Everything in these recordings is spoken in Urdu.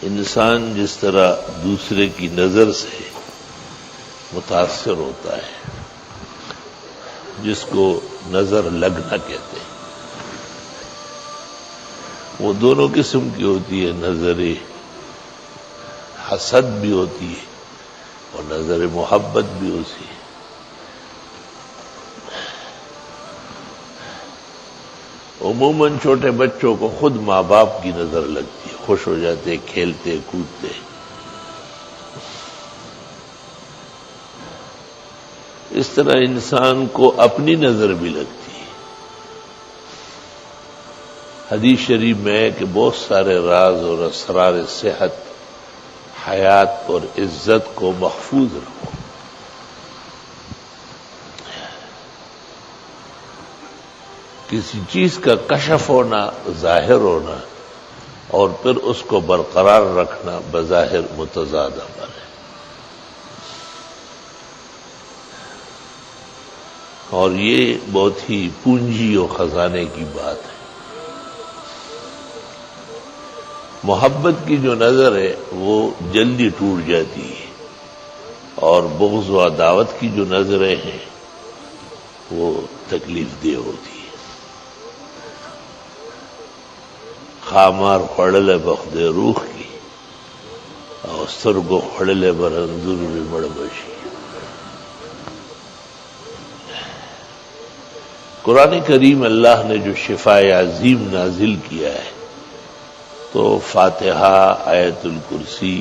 انسان جس طرح دوسرے کی نظر سے متاثر ہوتا ہے، جس کو نظر لگنا کہتے ہیں، وہ دونوں قسم کی ہوتی ہے، نظر حسد بھی ہوتی ہے اور نظر محبت بھی ہوتی ہے۔ عموماً چھوٹے بچوں کو خود ماں باپ کی نظر لگتی ہے، خوش ہو جاتے، کھیلتے کودتے۔ اس طرح انسان کو اپنی نظر بھی لگتی ہے۔ حدیث شریف میں ہے کہ بہت سارے راز اور اسرار صحت، حیات اور عزت کو محفوظ رکھو۔ کسی چیز کا کشف ہونا، ظاہر ہونا اور پھر اس کو برقرار رکھنا بظاہر متضاد امر ہے، اور یہ بہت ہی پونجی و خزانے کی بات ہے۔ محبت کی جو نظر ہے وہ جلدی ٹوٹ جاتی ہے، اور بغض و عداوت کی جو نظریں ہیں وہ تکلیف دہ ہوتی ہے۔ خامار خڑلے بخد روح کی اور سرگو خڑلے برنظر بھی بڑ بشی۔ قرآن کریم اللہ نے جو شفاء عظیم نازل کیا ہے تو فاتحہ، آیت الکرسی،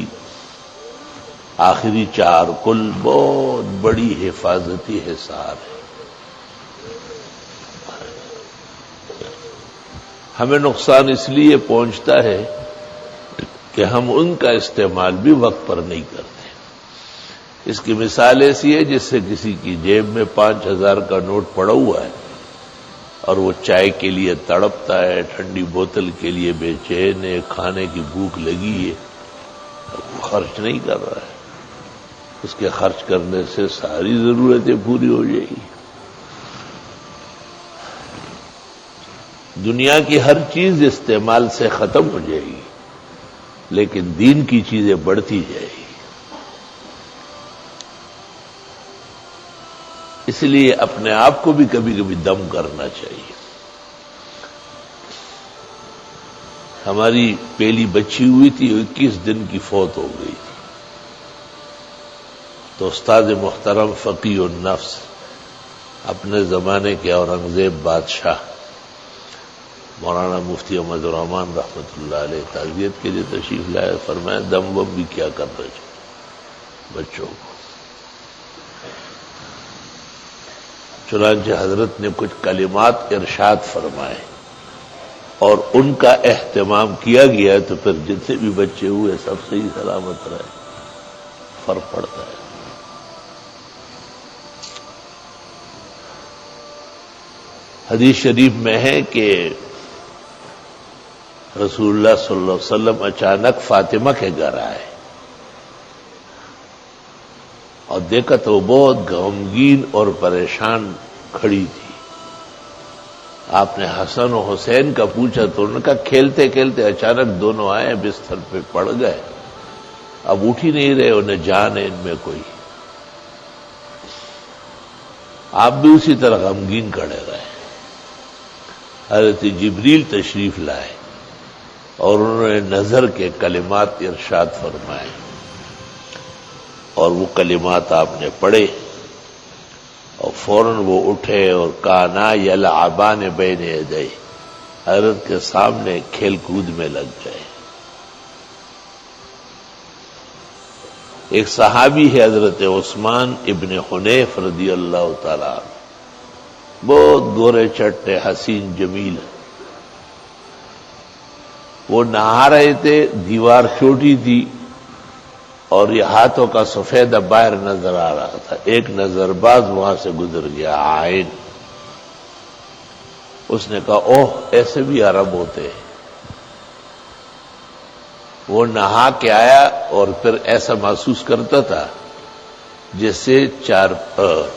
آخری 4 کل بہت بڑی حفاظتی حصار ہے۔ ہمیں نقصان اس لیے پہنچتا ہے کہ ہم ان کا استعمال بھی وقت پر نہیں کرتے۔ اس کی مثال ایسی ہے جس سے کسی کی جیب میں 5000 کا نوٹ پڑا ہوا ہے اور وہ چائے کے لیے تڑپتا ہے، ٹھنڈی بوتل کے لیے بے چین ہے، کھانے کی بھوک لگی ہے، وہ خرچ نہیں کر رہا ہے۔ اس کے خرچ کرنے سے ساری ضرورتیں پوری ہو جائیں گی۔ دنیا کی ہر چیز استعمال سے ختم ہو جائے گی، لیکن دین کی چیزیں بڑھتی جائے گی۔ اس لیے اپنے آپ کو بھی کبھی کبھی دم کرنا چاہیے۔ ہماری پہلی بچی ہوئی تھی، 21 دن کی فوت ہو گئی تھی، تو استاد محترم فقیہ النفس، اپنے زمانے کے اورنگزیب بادشاہ مولانا مفتی احمد الرحمان رحمۃ اللہ علیہ تعزیت کے لیے تشریف لائے، فرمایا دم وم بھی کیا کرنا چاہیے بچوں کو۔ چنانچہ حضرت نے کچھ کلمات ارشاد فرمائے اور ان کا اہتمام کیا گیا، تو پھر جتنے بھی بچے ہوئے سب صحیح سلامت رہے۔ فرق پڑتا ہے۔ حدیث شریف میں ہے کہ رسول اللہ صلی اللہ علیہ وسلم اچانک فاطمہ کے گھر آئے اور دیکھا تو وہ بہت غمگین اور پریشان کھڑی تھی۔ آپ نے حسن و حسین کا پوچھا تو انہوں نے کہا کھیلتے کھیلتے اچانک دونوں آئے، بستر پہ پڑ گئے، اب اٹھ ہی نہیں رہے، انہیں جان ہے ان میں کوئی۔ آپ بھی اسی طرح غمگین کھڑے رہے۔ حضرت جبریل تشریف لائے اور انہوں نے نظر کے کلمات ارشاد فرمائے، اور وہ کلمات آپ نے پڑھے، اور فوراً وہ اٹھے اور کانا یلعبان بین یدیہ، حضرت کے سامنے کھیل کود میں لگ گئے۔ ایک صحابی ہے حضرت عثمان ابن حنیف رضی اللہ تعالی عنہ، بہت گورے چٹے، حسین جمیل، وہ نہا رہے تھے، دیوار چھوٹی تھی اور یہ ہاتھوں کا سفیدہ باہر نظر آ رہا تھا، ایک نظر باز وہاں سے گزر گیا، عائن۔ اس نے کہا اوہ ایسے بھی عرب ہوتے ہیں۔ وہ نہا کے آیا اور پھر ایسا محسوس کرتا تھا جیسے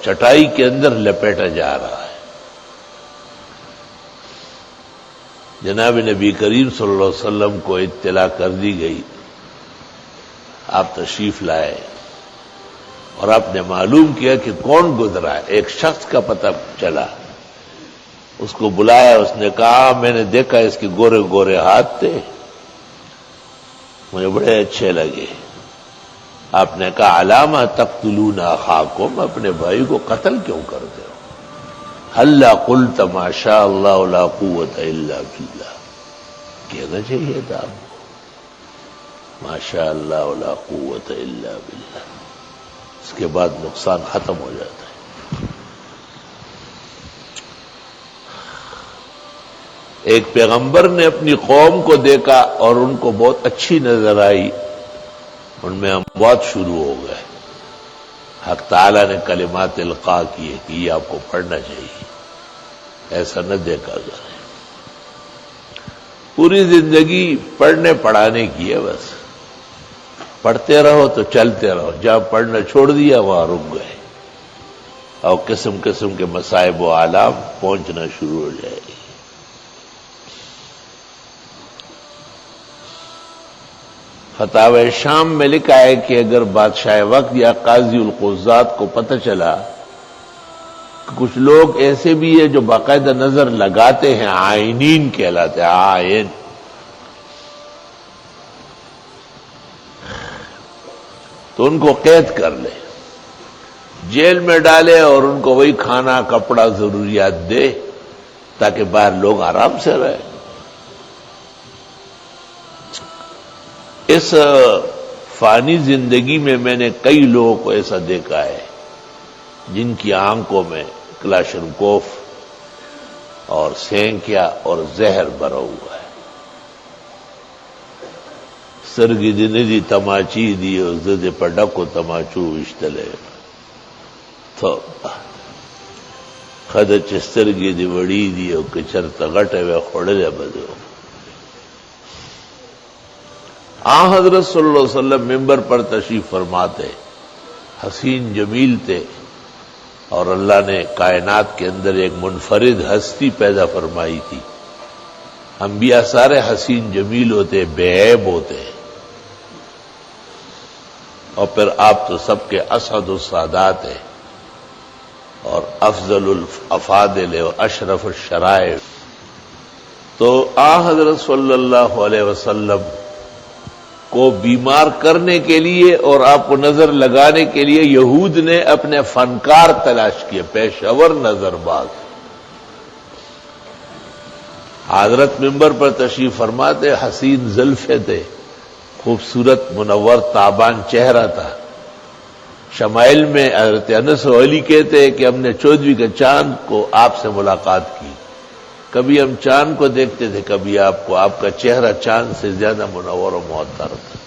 چٹائی کے اندر لپیٹا جا رہا ہے۔ جناب نبی کریم صلی اللہ علیہ وسلم کو اطلاع کر دی گئی آپ تشریف لائے اور آپ نے معلوم کیا کہ کون گزرا ہے. ایک شخص کا پتہ چلا، اس کو بلایا، اس نے کہا میں نے دیکھا اس کے گورے گورے ہاتھ تھے، مجھے بڑے اچھے لگے. آپ نے کہا علامہ تقتلون اخاکم، اپنے بھائی کو قتل کیوں کرتے ہو؟ ہلا قلت ما شاء اللہ لا قوت الا باللہ، کہنا چاہیے تھا آپ کو ما شاء اللہ لا قوت الا باللہ. اس کے بعد نقصان ختم ہو جاتا ہے. ایک پیغمبر نے اپنی قوم کو دیکھا اور ان کو بہت اچھی نظر آئی، ان میں اموات شروع ہو گئے. حق تعالیٰ نے کلمات القاء کیے کہ یہ آپ کو پڑھنا چاہیے، ایسا نہ دیکھا جائے. پوری زندگی پڑھنے پڑھانے کی ہے، بس پڑھتے رہو تو چلتے رہو. جہاں پڑھنا چھوڑ دیا وہاں رک گئے اور قسم قسم کے مصائب و آلام پہنچنا شروع ہو جائے گی. فتاوی شام میں لکھا ہے کہ اگر بادشاہ وقت یا قاضی القضات کو پتہ چلا کہ کچھ لوگ ایسے بھی ہیں جو باقاعدہ نظر لگاتے ہیں، عائنین کہلاتے ہیں، عائن، تو ان کو قید کر لے، جیل میں ڈالے اور ان کو وہی کھانا کپڑا ضروریات دے تاکہ باہر لوگ آرام سے رہیں. اس فانی زندگی میں میں نے کئی لوگوں کو ایسا دیکھا ہے جن کی آنکھوں میں کلاشنکوف اور سینکیا اور زہر بھرا ہوا ہے. سرگی دندی تماچی دی اور زد پڈکو تماچو اشتلے تو خد چسترگی دی وڑی دی اور کچر تغٹے ہوئے خوڑے بدو. حضرت صلی اللہ علیہ وسلم ممبر پر تشریف فرماتے، حسین جمیل تھے، اور اللہ نے کائنات کے اندر ایک منفرد ہستی پیدا فرمائی تھی. انبیاء سارے حسین جمیل ہوتے، بے عیب ہوتے، اور پھر آپ تو سب کے اسعد السادات ہیں اور افضل الافاضل اور اشرف الشرائع. تو حضرت صلی اللہ علیہ وسلم کو بیمار کرنے کے لیے اور آپ کو نظر لگانے کے لیے یہود نے اپنے فنکار تلاش کیے، پیشور نظر باز. حضرت ممبر پر تشریف فرماتے، حسین زلفے تھے، خوبصورت منور تابان چہرہ تھا. شمائل میں حضرت انس و علی کہتے کہ ہم نے 14ویں کے چاند کو آپ سے ملاقات کی. کبھی ہم چاند کو دیکھتے تھے، کبھی آپ کو. آپ کا چہرہ چاند سے زیادہ منور و معطر تھا.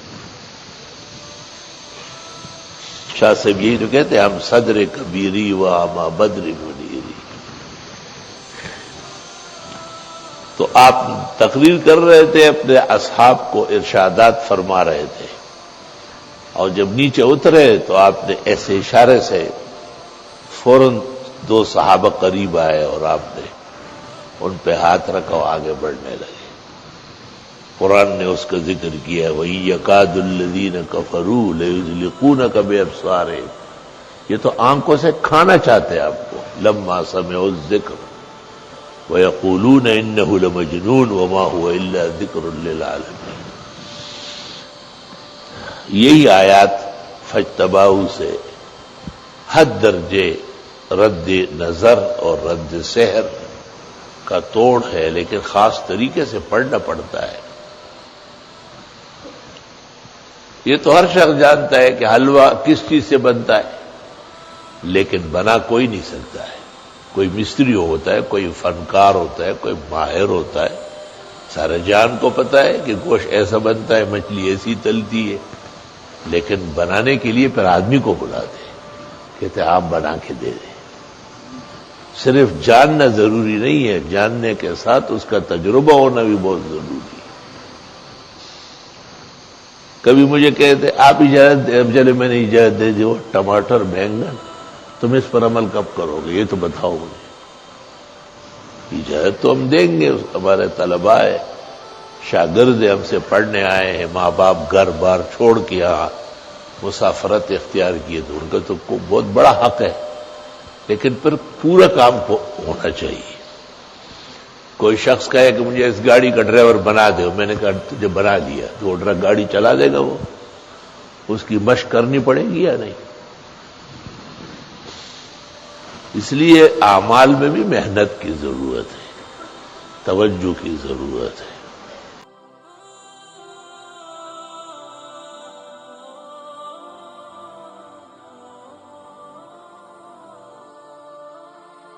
شاہ صاحب یہی تو کہتے ہیں، ہم صدر کبیری و آما بدر منیری. تو آپ تقریر کر رہے تھے، اپنے اصحاب کو ارشادات فرما رہے تھے، اور جب نیچے اترے تو آپ نے ایسے اشارے سے فوراً 2 صحابہ قریب آئے اور آپ نے ان پہ ہاتھ رکھا اور آگے بڑھنے لگے. قرآن نے اس کا ذکر کیا، وَإِن يَكَادُ الَّذِينَ كَفَرُوا لَيُزْلِقُونَكَ بِأَبْصَارِهِمْ، یہ تو آنکھوں سے کھانا چاہتے ہیں آپ کو. لَمَّا سَمِعُوا الذِّكْرَ وَيَقُولُونَ إِنَّهُ لَمَجْنُونٌ وَمَا هُوَ إِلَّا ذِكْرٌ لِّلْعَالَمِينَ. یہی آیات فاجتباؤ سے حد درجے رد نظر اور رد سحر کا توڑ ہے، لیکن خاص طریقے سے پڑھنا پڑتا ہے. یہ تو ہر شخص جانتا ہے کہ حلوہ کس چیز سے بنتا ہے، لیکن بنا کوئی نہیں سکتا ہے. کوئی مستری ہوتا ہے، کوئی فنکار ہوتا ہے، کوئی ماہر ہوتا ہے. سارے جان کو پتا ہے کہ گوشت ایسا بنتا ہے، مچھلی ایسی تلتی ہے، لیکن بنانے کے لیے پھر آدمی کو بلاتے ہیں، کہتے ہیں آپ بنا کے دے دیں. صرف جاننا ضروری نہیں ہے، جاننے کے ساتھ اس کا تجربہ ہونا بھی بہت ضروری ہے. کبھی مجھے کہتے آپ اجازت دیں، اب چلے میں نے اجازت دے دی، وہ ٹماٹر بینگن تم اس پر عمل کب کرو گے یہ تو بتاؤ مجھے. اجازت تو ہم دیں گے، ہمارے طلباء ہے، شاگرد ہم سے پڑھنے آئے ہیں، ماں باپ گھر بار چھوڑ کے یہاں مسافرت اختیار کیے تو ان کا تو بہت بڑا حق ہے، لیکن پھر پورا کام ہونا چاہیے۔ کوئی شخص کہے کہ مجھے اس گاڑی کا ڈرائیور بنا دے، میں نے کہا تجھے بنا دیا، تو وہ گاڑی چلا دے گا، وہ اس کی مشق کرنی پڑے گی یا نہیں؟ اس لیے اعمال میں بھی محنت کی ضرورت ہے، توجہ کی ضرورت ہے۔